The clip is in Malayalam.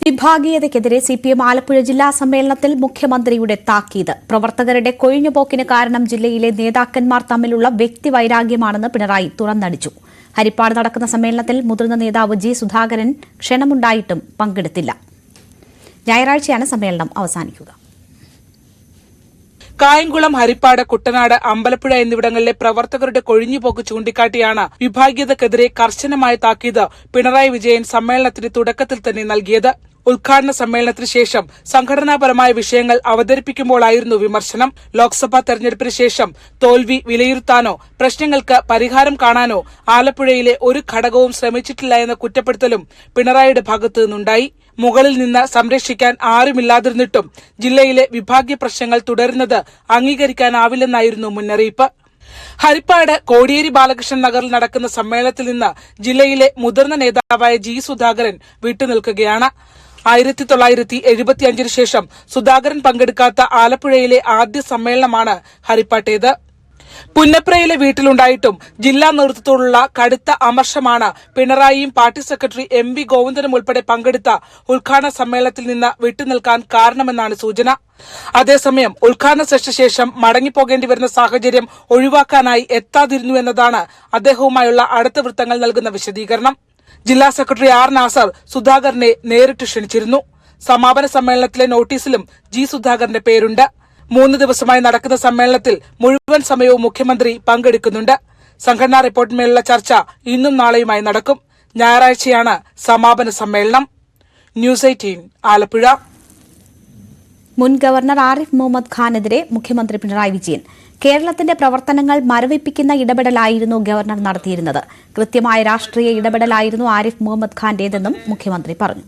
വിഭാഗീയതയ്ക്കെതിരെ സിപിഎം ആലപ്പുഴ ജില്ലാ സമ്മേളനത്തിൽ മുഖ്യമന്ത്രിയുടെ താക്കീത്. പ്രവർത്തകരുടെ കൊഴിഞ്ഞുപോക്കിന് കാരണം ജില്ലയിലെ നേതാക്കന്മാർ തമ്മിലുള്ള വ്യക്തിവൈരാഗ്യമാണെന്ന് പിണറായി തുറന്നടിച്ചു. ഹരിപ്പാട് നടക്കുന്ന സമ്മേളനത്തിൽ മുതിർന്ന നേതാവ് ജി സുധാകരൻ ക്ഷണമുണ്ടായിട്ടും പങ്കെടുത്തില്ല. ഞായറാഴ്ചയാണ് സമ്മേളനം അവസാനിക്കുക. കായംകുളം, ഹരിപ്പാട്, കുട്ടനാട്, അമ്പലപ്പുഴ എന്നിവിടങ്ങളിലെ പ്രവർത്തകരുടെ കൊഴിഞ്ഞുപോക്ക് ചൂണ്ടിക്കാട്ടിയാണ് വിഭാഗീയതയ്ക്കെതിരെ കർശനമായ താക്കീത് പിണറായി വിജയൻ സമ്മേളനത്തിന്റെ തുടക്കത്തിൽ തന്നെ നൽകിയത്. ഉദ്ഘാടന സമ്മേളനത്തിന് ശേഷം സംഘടനാപരമായ വിഷയങ്ങൾ അവതരിപ്പിക്കുമ്പോഴായിരുന്നു വിമർശനം. ലോക്സഭാ തെരഞ്ഞെടുപ്പിന് ശേഷം തോൽവി വിലയിരുത്താനോ പ്രശ്നങ്ങൾക്ക് പരിഹാരം കാണാനോ ആലപ്പുഴയിലെ ഒരു ഘടകവും ശ്രമിച്ചിട്ടില്ല എന്ന കുറ്റപ്പെടുത്തലും പിണറായിയുടെ ഭാഗത്തു നിന്നുണ്ടായി. മുകളിൽ നിന്ന് സംരക്ഷിക്കാൻ ആരുമില്ലാതിരുന്നിട്ടും ജില്ലയിലെ വിഭാഗീയ പ്രശ്നങ്ങൾ തുടരുന്നത് അംഗീകരിക്കാനാവില്ലെന്നായിരുന്നു മുന്നറിയിപ്പ്. ഹരിപ്പാട് കോടിയേരി ബാലകൃഷ്ണൻ നഗറിൽ നടക്കുന്ന സമ്മേളനത്തിൽ നിന്ന് ജില്ലയിലെ മുതിർന്ന നേതാവായ ജി സുധാകരൻ വിട്ടുനിൽക്കുകയാണ്. 1975 ശേഷം സുധാകരൻ പങ്കെടുക്കാത്ത ആലപ്പുഴയിലെ ആദ്യ സമ്മേളനമാണ് ഹരിപ്പാട്ടേത്. പുന്നപ്രയിലെ വീട്ടിലുണ്ടായിട്ടും ജില്ലാ നേതൃത്വത്തോടുള്ള കടുത്ത അമർഷമാണ് പിണറായിയും പാർട്ടി സെക്രട്ടറി MV ഗോവിന്ദനും ഉൾപ്പെടെ പങ്കെടുത്ത ഉദ്ഘാടന സമ്മേളനത്തിൽ നിന്ന് വിട്ടുനിൽക്കാൻ കാരണമെന്നാണ് സൂചന. അതേസമയം ഉദ്ഘാടന സെഷന് ശേഷം മടങ്ങിപ്പോകേണ്ടി വരുന്ന സാഹചര്യം ഒഴിവാക്കാനായി എത്താതിരുന്നു എന്നതാണ് അദ്ദേഹവുമായുള്ള അടുത്ത വൃത്തങ്ങൾ നൽകുന്ന വിശദീകരണം. ജില്ലാ സെക്രട്ടറി R നാസർ സുധാകരനെ നേരിട്ട് ക്ഷണിച്ചിരുന്നു. സമാപന സമ്മേളനത്തിലെ നോട്ടീസിലും ജി സുധാകരന്റെ പേരുണ്ട്. 3 ദിവസമായി നടക്കുന്ന സമ്മേളനത്തിൽ മുഴുവൻ സമയവും മുഖ്യമന്ത്രി പങ്കെടുക്കുന്നുണ്ട്. സംഘടനാ റിപ്പോർട്ടിന്മേലുള്ള ചർച്ച ഇന്നും നാളെയുമായി നടക്കും. ഞായറാഴ്ചയാണ് സമാപന സമ്മേളനം. ന്യൂസ് 18 ആലപ്പുഴ. മുൻ ഗവർണർ ആരിഫ് മുഹമ്മദ് ഖാനെതിരെ മുഖ്യമന്ത്രി പിണറായി വിജയൻ. കേരളത്തിന്റെ പ്രവർത്തനങ്ങൾ മരവിപ്പിക്കുന്ന ഇടപെടലായിരുന്നു ഗവർണർ നടത്തിയിരുന്നത്. കൃത്യമായ രാഷ്ട്രീയ ഇടപെടലായിരുന്നു ആരിഫ് മുഹമ്മദ് ഖാന്റേതെന്നും മുഖ്യമന്ത്രി പറഞ്ഞു.